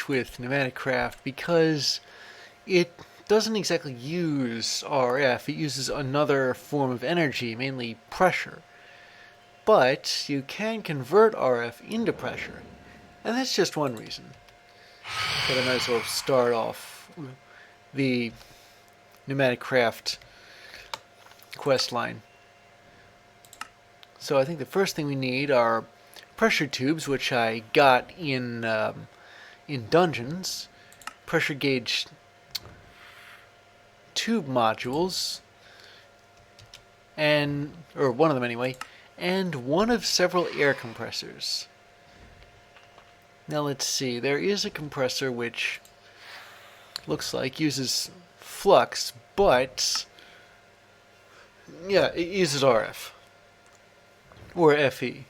issues with Pneumaticcraft because it doesn't exactly use RF. It uses another form of energy, mainly pressure. But you can convert RF into pressure, and that's just one reason. But I might as well start off the Pneumaticcraft quest line. So I think the first thing we need are pressure tubes, which I got in dungeons, pressure gauge tube modules, or one of them anyway, and one of several air compressors. Now let's see, there is a compressor which looks like uses flux, but yeah, it uses RF or FE.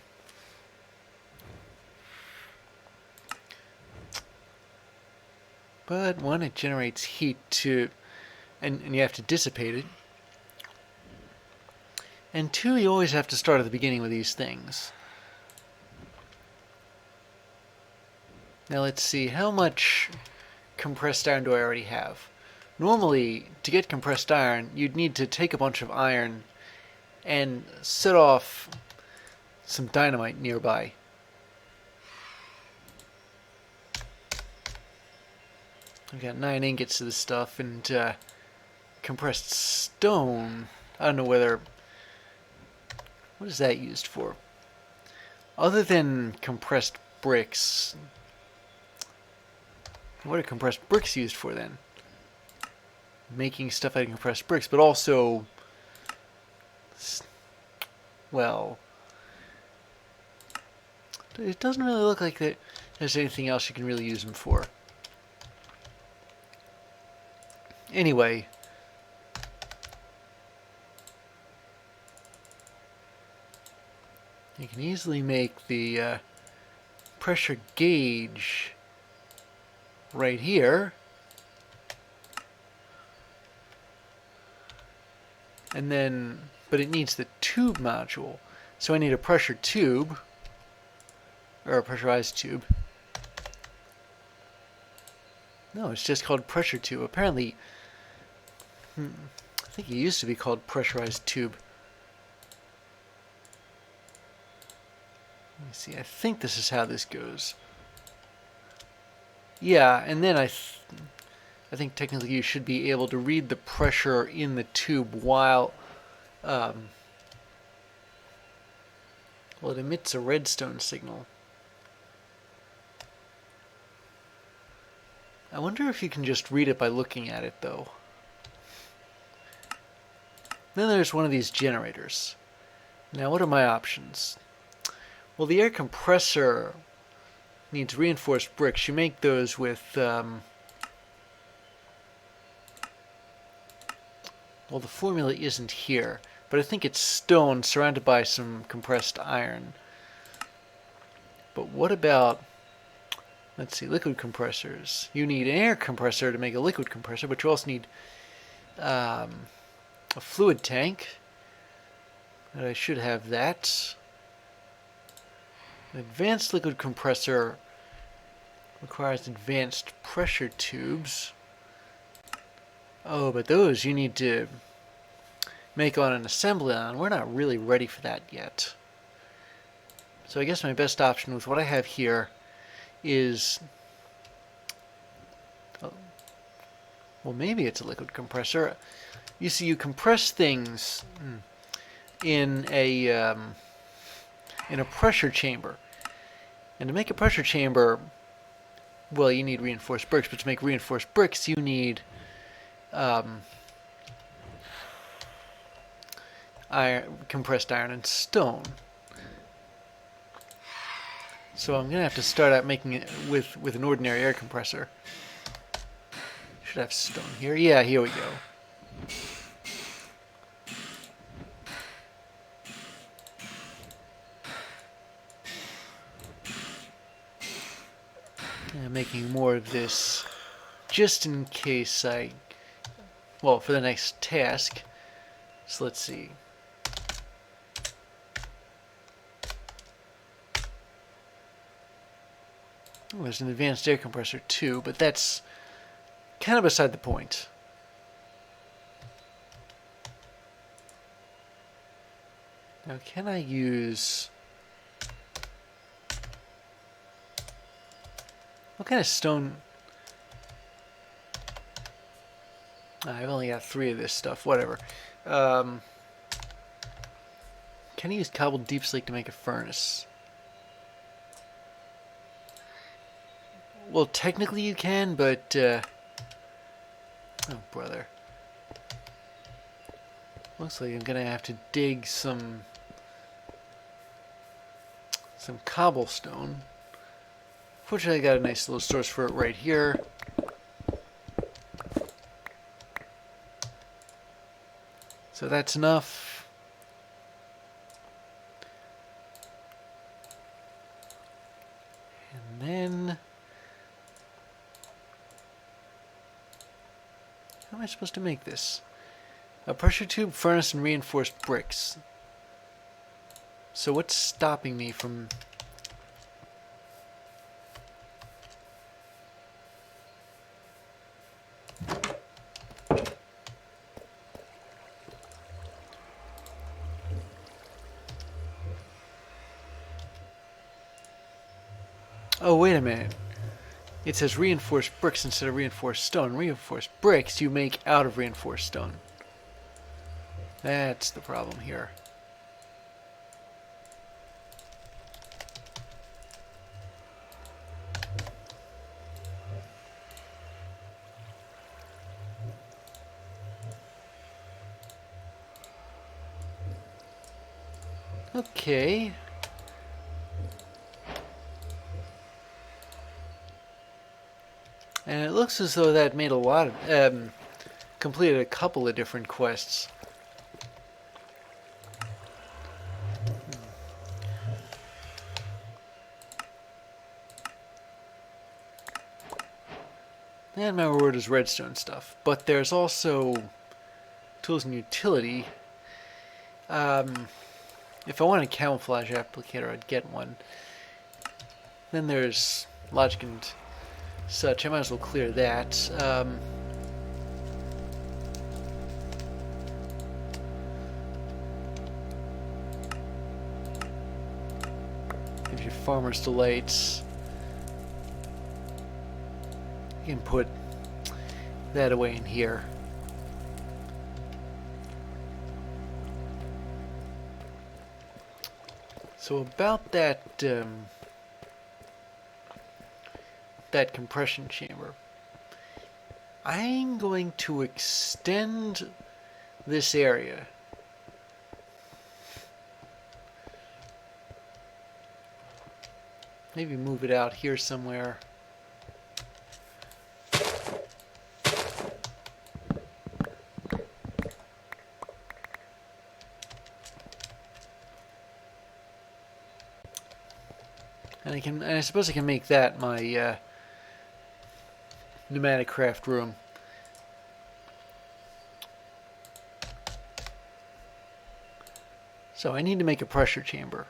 But one, it generates heat and you have to dissipate it. And two, you always have to start at the beginning with these things. Now let's see, how much compressed iron do I already have? Normally, to get compressed iron, you'd need to take a bunch of iron and set off some dynamite nearby. I've got 9 ingots of this stuff, and compressed stone. I don't know whether... What is that used for? Other than compressed bricks, what are compressed bricks used for then? Making stuff out of compressed bricks, but also, well, it doesn't really look like there's anything else you can really use them for. Anyway, you can easily make the pressure gauge right here, and then, but it needs the tube module, so I need a pressure tube, or a pressurized tube. No, it's just called pressure tube. Apparently, I think it used to be called pressurized tube. Let me see, I think this is how this goes. Yeah, and then I think technically you should be able to read the pressure in the tube while, well, it emits a redstone signal. I wonder if you can just read it by looking at it, though. Then there's one of these generators. Now, what are my options? Well, the air compressor needs reinforced bricks. You make those with, well, the formula isn't here, but I think it's stone surrounded by some compressed iron. But what about, let's see, liquid compressors? You need an air compressor to make a liquid compressor, but you also need a fluid tank. And I should have that. An advanced liquid compressor requires advanced pressure tubes. Oh, but those you need to make on an assembly line. We're not really ready for that yet. So I guess my best option with what I have here is, well, maybe it's a liquid compressor. You see, you compress things in a pressure chamber, and to make a pressure chamber, well, you need reinforced bricks. But to make reinforced bricks, you need compressed iron and stone. So I'm gonna have to start out making it with an ordinary air compressor. Should have stone here. Yeah, here we go. I'm making more of this just in case well, for the next task. So let's see. Oh, there's an advanced air compressor too, but that's kind of beside the point. Now, can I use... what kind of stone... I've only got 3 of this stuff, whatever. Can I use cobbled deep slate to make a furnace? Well, technically you can, but... oh, brother. Looks like I'm gonna have to dig some cobblestone. Fortunately, I got a nice little source for it right here. So that's enough. And then... how am I supposed to make this? A pressure tube, furnace, and reinforced bricks. So what's stopping me from... oh, wait a minute. It says reinforced bricks instead of reinforced stone. Reinforced bricks you make out of reinforced stone. That's the problem here. Okay. And it looks as though that made a lot of, completed a couple of different quests. And my reward is redstone stuff. But there's also tools and utility. If I want a camouflage applicator, I'd get one. Then there's logic and such. I might as well clear that. Gives you farmer's delights. You can put that away in here. So about that that compression chamber, I'm going to extend this area. Maybe move it out here somewhere. And I suppose I can make that my Pneumaticcraft room. So I need to make a pressure chamber.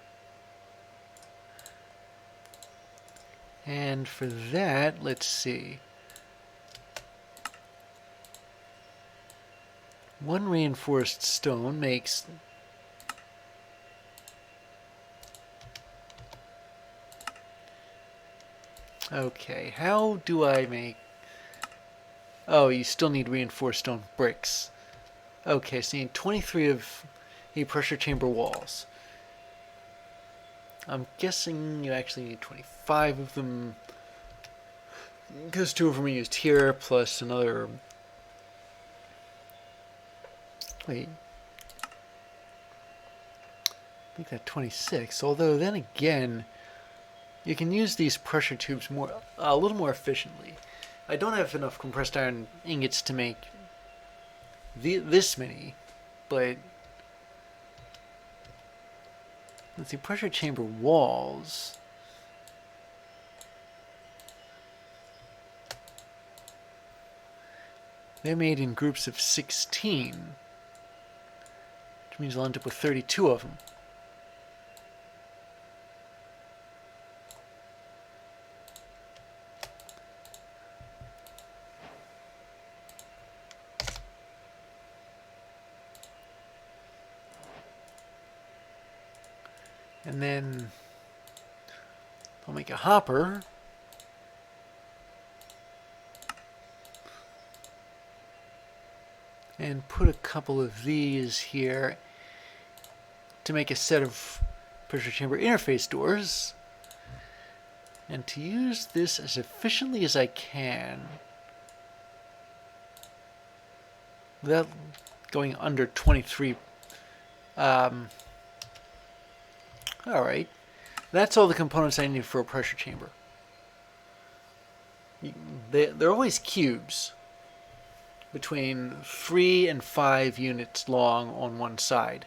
And for that, let's see. 1 reinforced stone makes... okay, how do I make... oh, you still need reinforced stone bricks. Okay, so you need 23 of the pressure chamber walls. I'm guessing you actually need 25 of them, because 2 of them are used here, plus another... wait. Make that 26, although then again... you can use these pressure tubes a little more efficiently. I don't have enough compressed iron ingots to make this many, but let's see, pressure chamber walls. They're made in groups of 16, which means I'll end up with 32 of them. And then I'll make a hopper. And put a couple of these here to make a set of pressure chamber interface doors. And to use this as efficiently as I can, without going under 23. Alright, that's all the components I need for a pressure chamber. They're always cubes, between 3 and 5 units long on one side.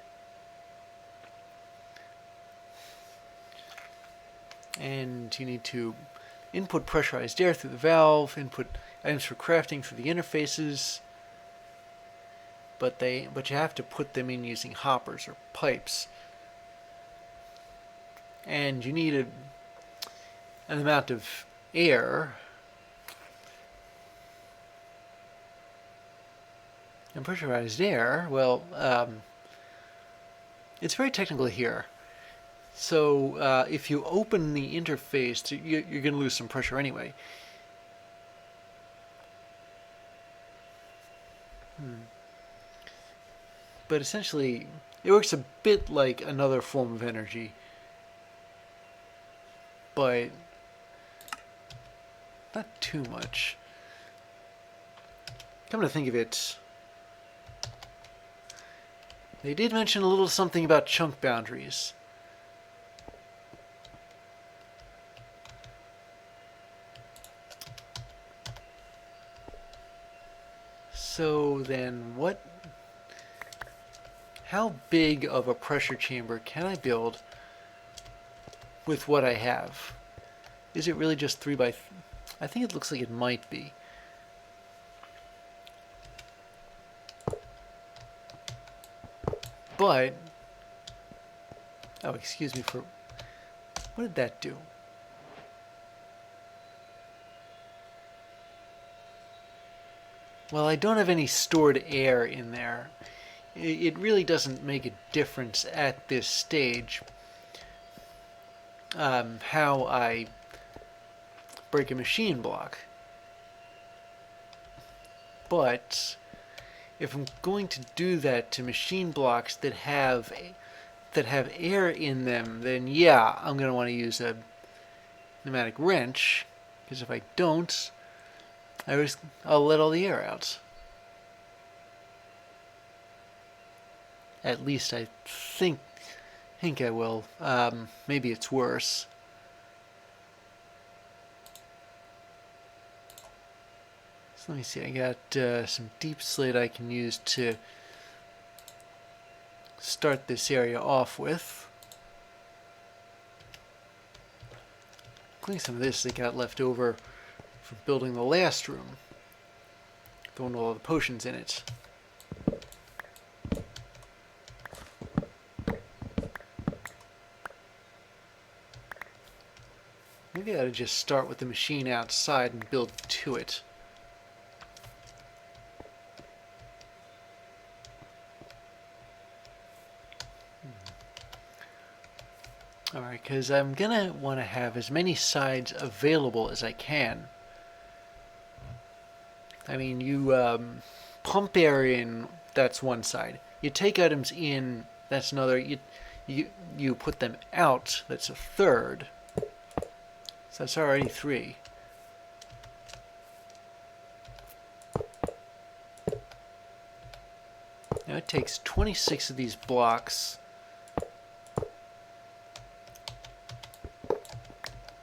And you need to input pressurized air through the valve, input items for crafting through the interfaces, but you have to put them in using hoppers or pipes. And you need an amount of air. And pressurized air, well, it's very technical here. So if you open the interface, you're going to lose some pressure anyway. But essentially, it works a bit like another form of energy, but not too much. Come to think of it, they did mention a little something about chunk boundaries. So then how big of a pressure chamber can I build with what I have? Is it really just 3 by... I think it looks like it might be. But... oh, excuse me for... what did that do? Well, I don't have any stored air in there. It really doesn't make a difference at this stage how I break a machine block. But if I'm going to do that to machine blocks that have air in them, then yeah, I'm going to want to use a pneumatic wrench, because if I don't, I'll let all the air out. At least I think I will. Maybe it's worse. So let me see. I got some deep slate I can use to start this area off with. Including some of this that got left over from building the last room. Throwing all the potions in it. Maybe I ought to just start with the machine outside and build to it. Alright, because I'm going to want to have as many sides available as I can. I mean, you pump air in, that's one side. You take items in, that's another. You put them out, that's a third. So that's already 3. Now it takes 26 of these blocks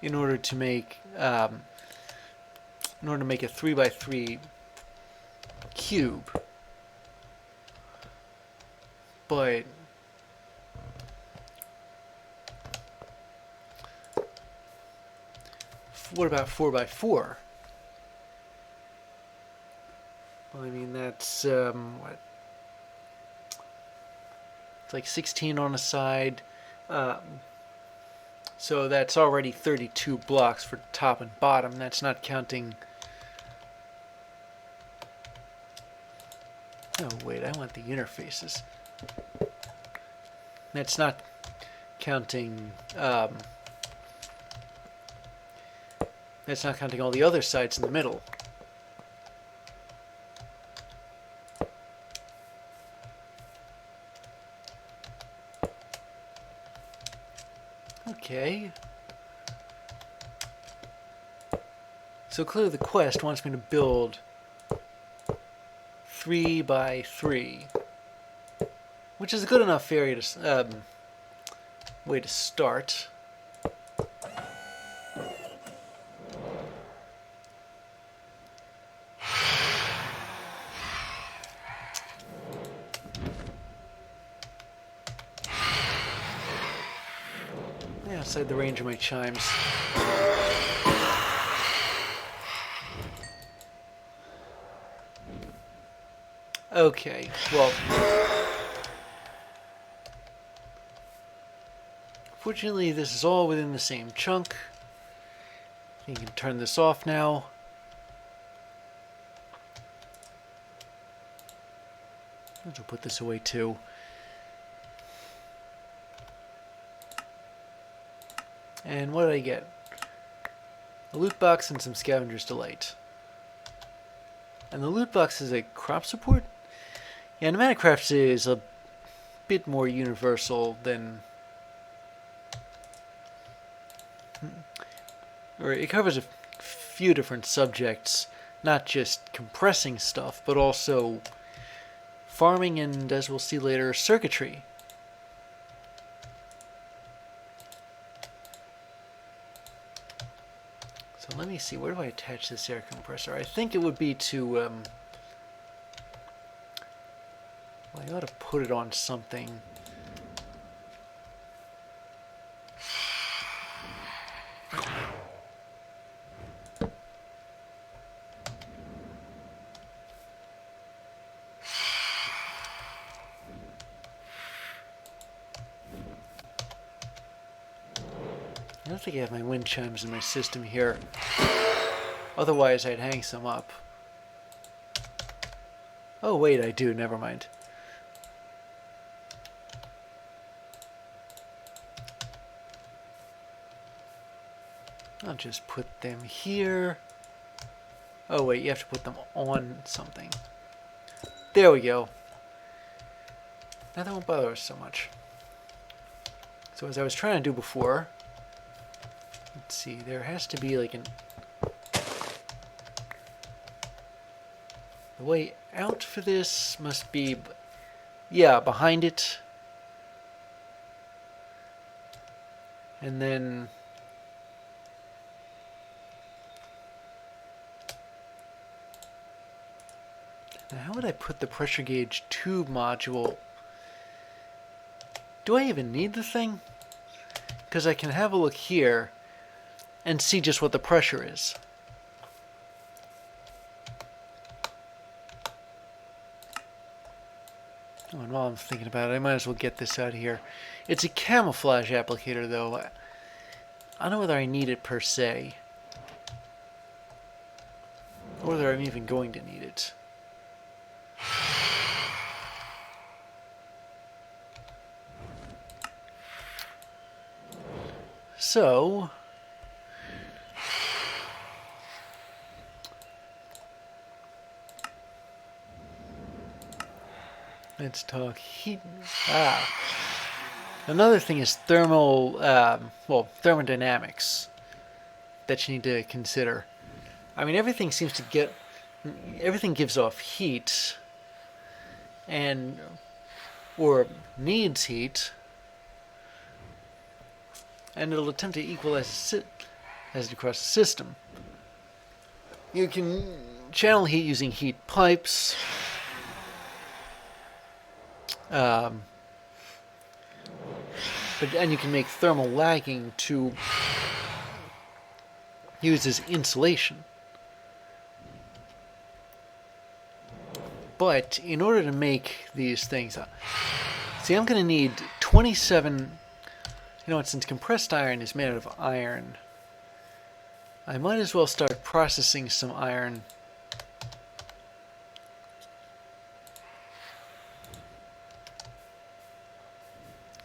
in order to make a 3 by 3 cube. But what about 4 by 4? Well, I mean, that's what? It's like 16 on a side. So that's already 32 blocks for top and bottom. That's not counting... oh, wait, I want the interfaces. That's not counting, that's not counting all the other sites in the middle. Okay. So clearly the quest wants me to build 3 by 3, which is a good enough area to, way to start. Yeah, outside the range of my chimes. Okay, well, fortunately this is all within the same chunk. You can turn this off now. I'll put this away too. And what did I get? A loot box and some scavenger's delight. And the loot box is a crop support? Yeah, Pneumaticcraft is a bit more universal than... or it covers a few different subjects, not just compressing stuff, but also farming and, as we'll see later, circuitry. So let me see, where do I attach this air compressor? I think it would be to, well, I ought to put it on something. I don't think I have my wind chimes in my system here. Otherwise, I'd hang some up. Oh, wait, I do. Never mind. I'll just put them here. Oh, wait, you have to put them on something. There we go. Now that won't bother us so much. So as I was trying to do before, let's see, there has to be like an... the way out for this must be... yeah, behind it. And then... now how would I put the pressure gauge tube module? Do I even need the thing? Because I can have a look here and see just what the pressure is. Oh, and while I'm thinking about it, I might as well get this out of here. It's a camouflage applicator, though. I don't know whether I need it per se, or whether I'm even going to need it. So, let's talk heat. Another thing is thermal, thermodynamics that you need to consider. I mean, everything seems to get, everything gives off heat, and, or needs heat, and it'll attempt to equalize it across the system. You can channel heat using heat pipes. And you can make thermal lagging to use as insulation. But in order to make these things, see, I'm going to need 27. You know what, since compressed iron is made out of iron, I might as well start processing some iron.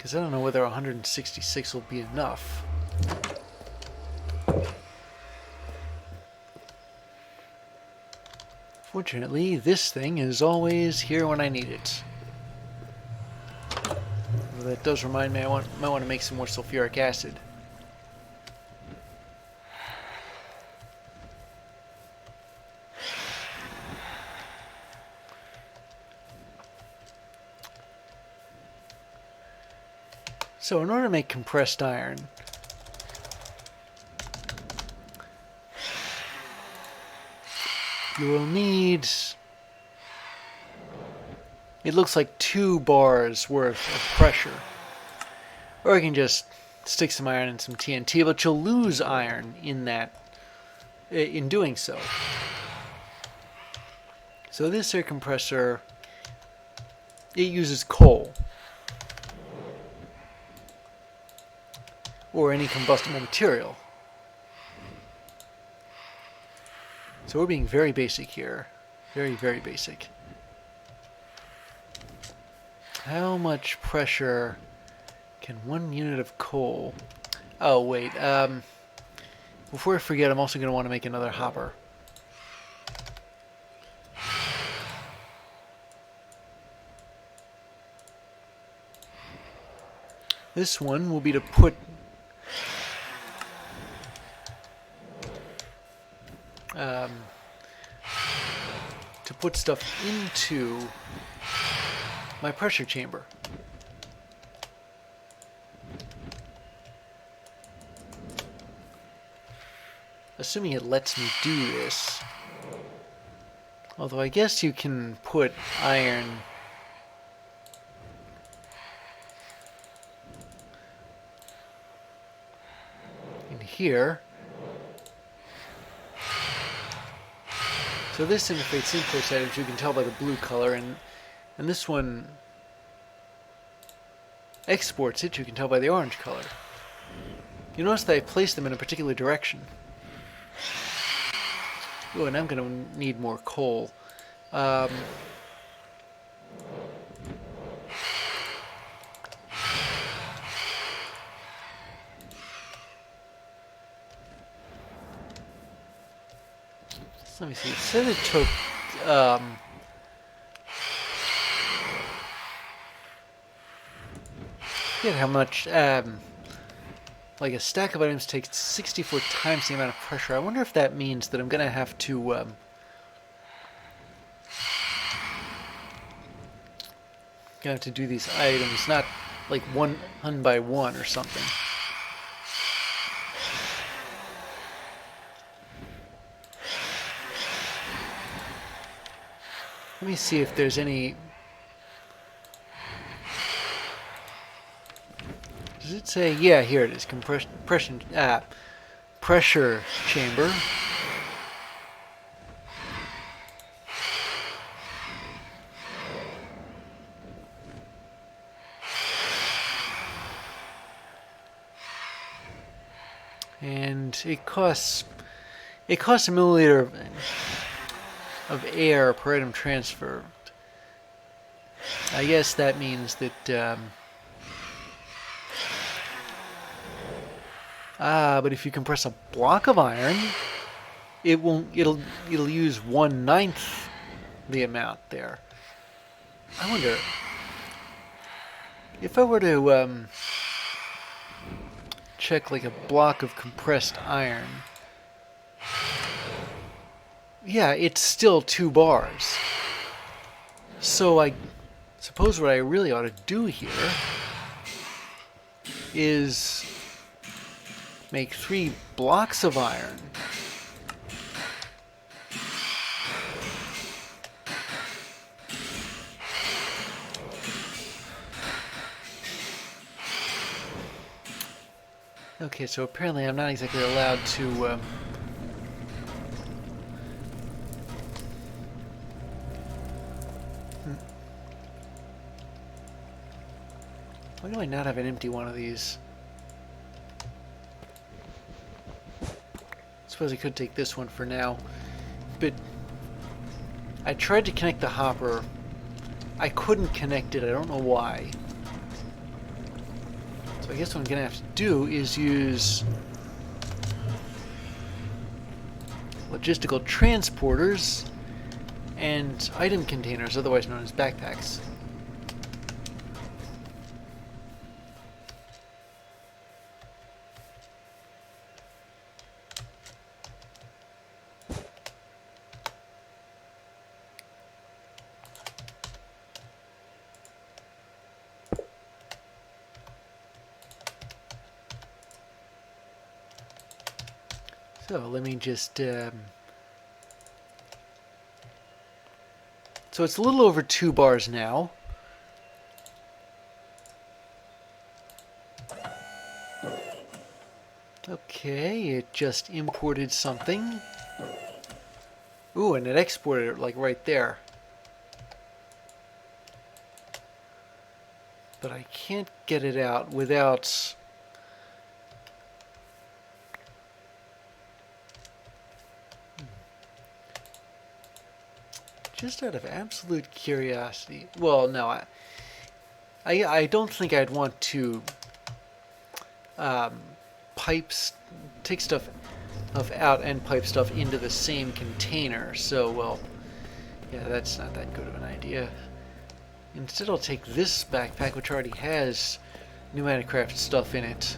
Because I don't know whether 166 will be enough. Fortunately, this thing is always here when I need it. Although that does remind me I might want to make some more sulfuric acid. So in order to make compressed iron, you will need, it looks like 2 bars worth of pressure. Or you can just stick some iron and some TNT, but you'll lose iron in doing so. So this air compressor, it uses coal. Or any combustible material. So we're being very basic here. Very, very basic. How much pressure can 1 unit of coal... Oh, wait. Before I forget, I'm also going to want to make another hopper. This one will be to put... stuff into my pressure chamber. Assuming it lets me do this. Although I guess you can put iron in here. So this interface imports items, you can tell by the blue color, and this one exports it, you can tell by the orange color. You notice that I placed them in a particular direction. Oh, and I'm going to need more coal. Let me see. It said it took forget how much like a stack of items takes 64 times the amount of pressure. I wonder if that means that I'm gonna have to do these items not like one by one or something. Let me see if there's any... Does it say... Yeah, here it is. Pressure chamber. And it costs a milliliter of air per item transferred. I guess that means that but if you compress a block of iron, it'll use 1/9 the amount there. I wonder if I were to check like a block of compressed iron. Yeah, it's still 2 bars. So I suppose what I really ought to do here is make 3 blocks of iron. Okay, so apparently I'm not exactly allowed to why do I not have an empty one of these? I suppose I could take this one for now, but I tried to connect the hopper. I couldn't connect it. I don't know why. So I guess what I'm going to have to do is use logistical transporters and item containers, otherwise known as backpacks. So let me just... so it's a little over 2 bars now. Okay, it just imported something. Ooh, and it exported it like right there. But I can't get it out without... just out of absolute curiosity. Well, no, I don't think I'd want to take stuff out and pipe stuff into the same container. So, well, yeah, that's not that good of an idea. Instead, I'll take this backpack, which already has Pneumaticcraft stuff in it.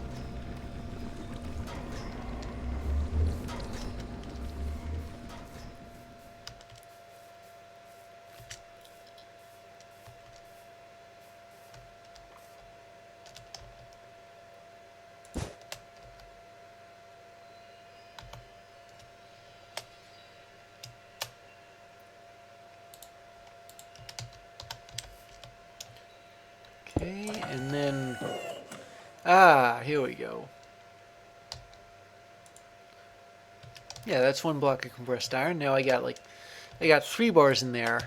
Okay, and then... here we go. Yeah, that's 1 block of compressed iron. Now I got 3 bars in there.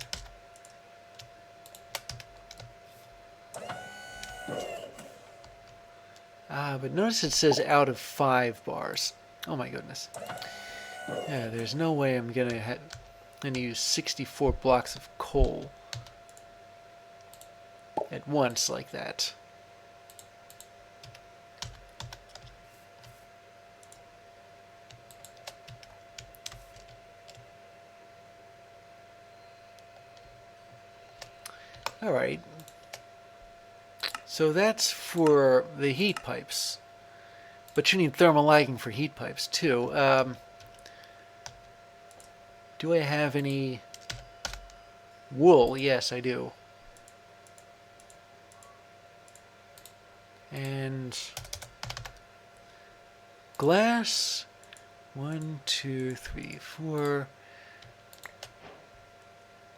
But notice it says out of 5 bars. Oh my goodness. Yeah, there's no way I'm gonna use 64 blocks of coal at once like that. Alright. So that's for the heat pipes. But you need thermal lagging for heat pipes too. Do I have any wool? Yes, I do. And glass. 1, 2, 3, 4.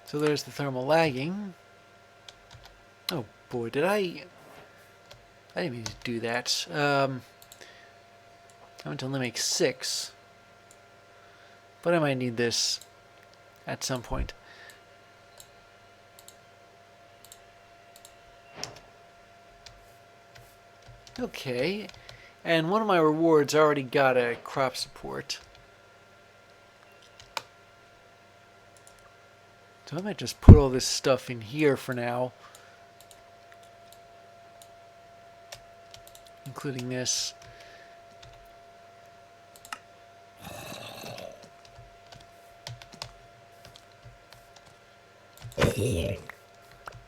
So there's the thermal lagging. Oh boy, I didn't mean to do that. I want to only make 6. But I might need this at some point. Okay, and one of my rewards already got a crop support. So I might just put all this stuff in here for now. Including this.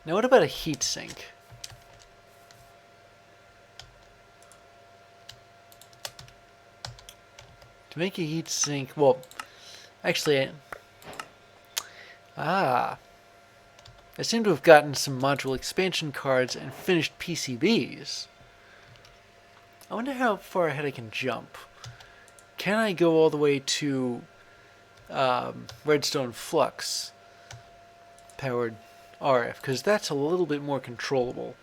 Now what about a heat sink? To make a heat sink, well, actually, I seem to have gotten some module expansion cards and finished PCBs. I wonder how far ahead I can jump. Can I go all the way to redstone flux powered RF? Because that's a little bit more controllable.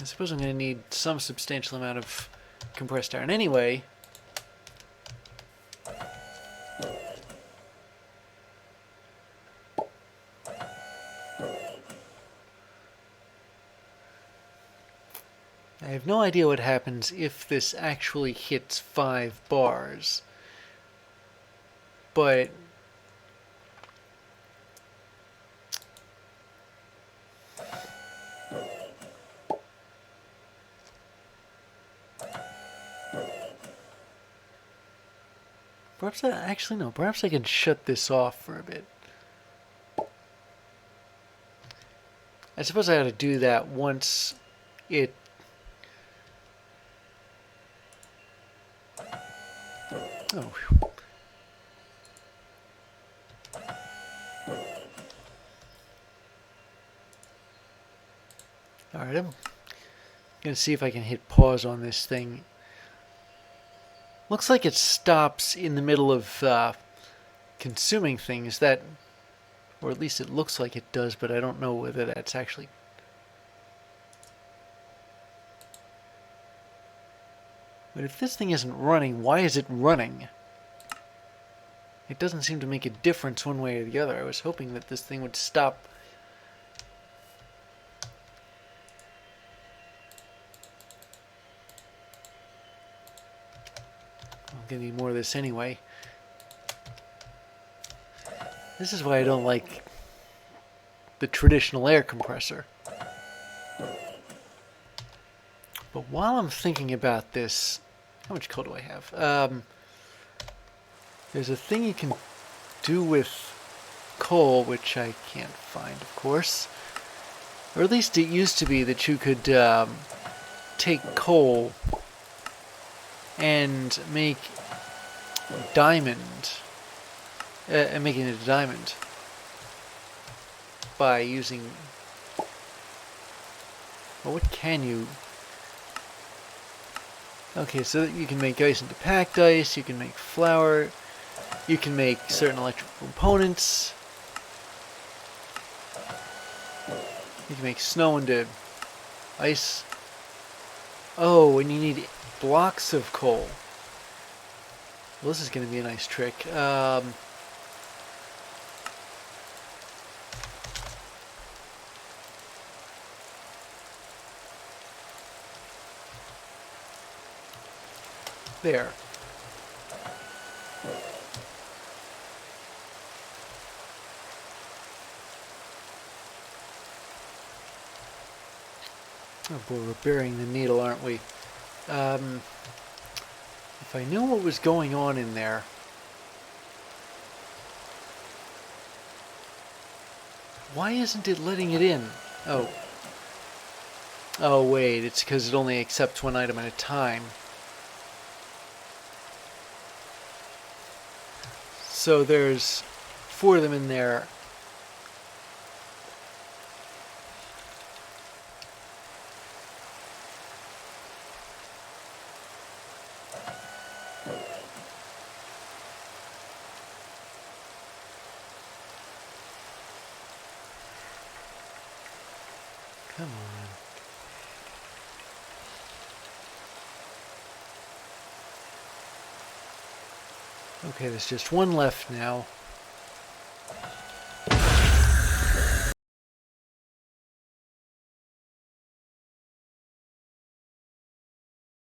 I suppose I'm going to need some substantial amount of compressed iron anyway. I have no idea what happens if this actually hits 5 bars. But perhaps actually no. Perhaps I can shut this off for a bit. I suppose I ought to do that once it. Oh. Alright, I'm going to see if I can hit pause on this thing. Looks like it stops in the middle of consuming things. That, or at least it looks like it does, but I don't know whether that's actually... But if this thing isn't running, why is it running? It doesn't seem to make a difference one way or the other. I was hoping that this thing would stop. I'm going to need more of this anyway. This is why I don't like the traditional air compressor. But while I'm thinking about this, how much coal do I have? There's a thing you can do with coal, which I can't find, of course. Or at least it used to be that you could take coal and make diamond, and making it a diamond by using. Well, what can you? Okay, so you can make ice into packed ice. You can make flour. You can make certain electrical components. You can make snow into ice. Oh, and you need blocks of coal. Well, this is going to be a nice trick. There. Oh boy, we're burying the needle, aren't we? If I knew what was going on in there... Why isn't it letting it in? Oh. Oh wait, it's because it only accepts one item at a time. So there's 4 of them in there. Come on. Okay, there's just 1 left now.